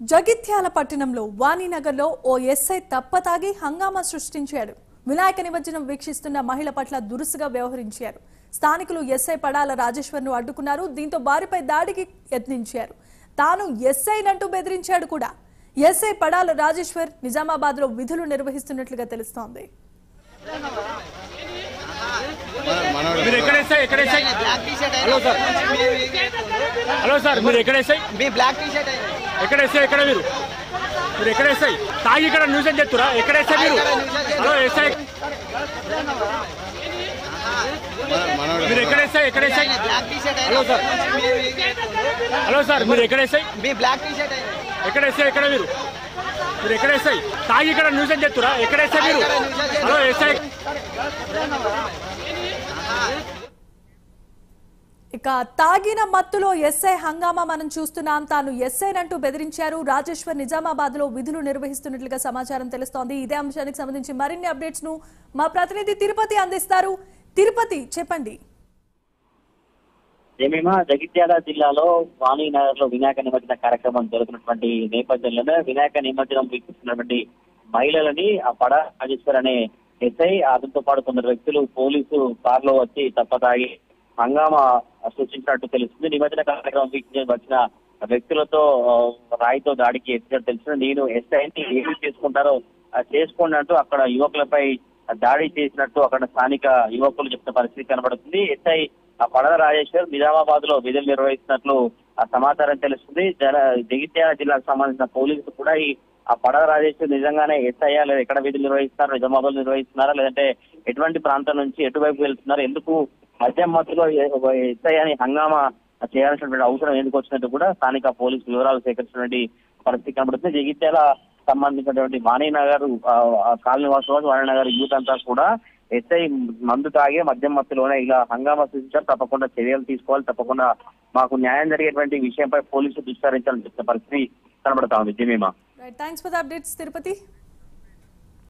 జగిత్యాల పట్టణంలో వాణినగర్లో ఓ ఎస్ఐ తప్పతాగి హంగామా సృష్టించాడు. వినాయక నిమజ్జనం వీక్షిస్తున్న మహిళ పట్ల దురుసుగా వ్యవహరించారు. స్థానికులు ఎస్ఐ పడాల రాజేశ్వర్ను అడ్డుకున్నారు. దీంతో వారిపై దాడికి యత్నించారు. తాను ఎస్ఐనంటూ బెదిరించాడు కూడా. ఎస్ఐ పడాల రాజేశ్వర్ నిజామాబాద్లో విధులు నిర్వహిస్తున్నట్లుగా తెలుస్తోంది. హలో సార్, మీరు ఎక్కడ ఎస్ఐ? మీ బ్లాక్ టీ షర్ట్ ఎక్కడ ఎస్ఐ? ఎక్కడ మీరు ఎక్కడ ఎస్ఐ? తాగి ఇక్కడ న్యూస్ అని చెప్తురా? ఎక్కడ ఎస్ఐ మీరు? హలో ఎస్ఐ, మీరు ఎక్కడ ఎస్ఐ? ఎక్కడ SI? Hello sir, hello sir, మీరు ఎక్కడ ఎస్ఐ? మీ బ్లాక్ టీ షర్ట్ ఎక్కడ ఎస్ఐ? ఎక్కడ మీరు ఎక్కడ ఎస్ఐ? తాగి ఇక్కడ న్యూస్ అని చెప్తురా? ఎక్కడ ఎస్ఐ మీరు? Hello SI. ఇక తాగిన మత్తులో ఎస్ఐ హంగామా మనం చూస్తున్నాం. తాను ఎస్ఐనంటూ బెదిరించారు. రాజేశ్వర్ నిజామాబాద్ లో విధులు నిర్వహిస్తున్నట్లుగా సమాచారం తెలుస్తోంది. ఇదే అంశానికి సంబంధించి మరిన్ని అప్డేట్స్ ను మా ప్రతినిధి తిరుపతి అందిస్తారు. తిరుపతి, చెప్పండి. జగిత్యాల జిల్లాలో వాణినగర్ లో వినాయక నిమజ్జన కార్యక్రమం జరుగుతున్నటువంటి నేపథ్యంలోనే వినాయక నిమజ్జనం వీక్షిస్తున్నటువంటి మహిళలని ఆ పడ రాజేశ్వర్ అనే ఎస్ఐ అతనితో పాటు కొందరు వ్యక్తులు పోలీసు కారులో వచ్చి తప్పతాగి హంగామా సృష్టించినట్టు తెలుస్తుంది. నిమజ్జన కార్యక్రమం వీక్షించడానికి వచ్చిన వ్యక్తులతో రాయితో దాడికి ఎత్తినట్టు తెలుస్తుంది. నేను ఎస్ఐని ఏమి చేసుకుంటారో చేసుకోండి అంటూ అక్కడ యువకులపై దాడి చేసినట్టు అక్కడ స్థానిక యువకులు చెప్తున్న పరిస్థితి కనబడుతుంది. ఎస్ఐ పడల రాజేశ్వర్ నిజామాబాద్ లో విధులు నిర్వహిస్తున్నట్లు సమాచారం తెలుస్తుంది. జగిత్యాల జిల్లాకు సంబంధించిన పోలీసులు కూడా ఆ పడల రాజేశ్వర్ నిజంగానే ఎస్ఐ లేదా ఎక్కడ విధులు నిర్వహిస్తున్నారు, నిజామాబాద్ నిర్వహిస్తున్నారా, లేదంటే ఎటువంటి ప్రాంతం నుంచి ఎటువైపు వెళ్తున్నారు, ఎందుకు మద్యం మత్తులో ఎస్ఐ అని హంగామా చేయాల్సినటువంటి అవసరం ఎందుకు వచ్చినట్టు కూడా స్థానిక పోలీసు వివరాలు సేకరించినటువంటి పరిస్థితి కనబడుతుంది. జగిత్యాల సంబంధించినటువంటి వాణినగర్ కాలనీ వాసులు, వాణినగర్ యూత్ అంతా కూడా ఎస్ఐ మందు తాగే మద్యం మత్తులోనే ఇలా హంగామా సృష్టించారు, తప్పకుండా చర్యలు తీసుకోవాలి, తప్పకుండా మాకు న్యాయం జరిగేటువంటి విషయంపై పోలీసులు దృష్టి సారించాలని చెప్పిన పరిస్థితి కనబడతా ఉంది. జిమీమా, thanks for the updates Tirupati.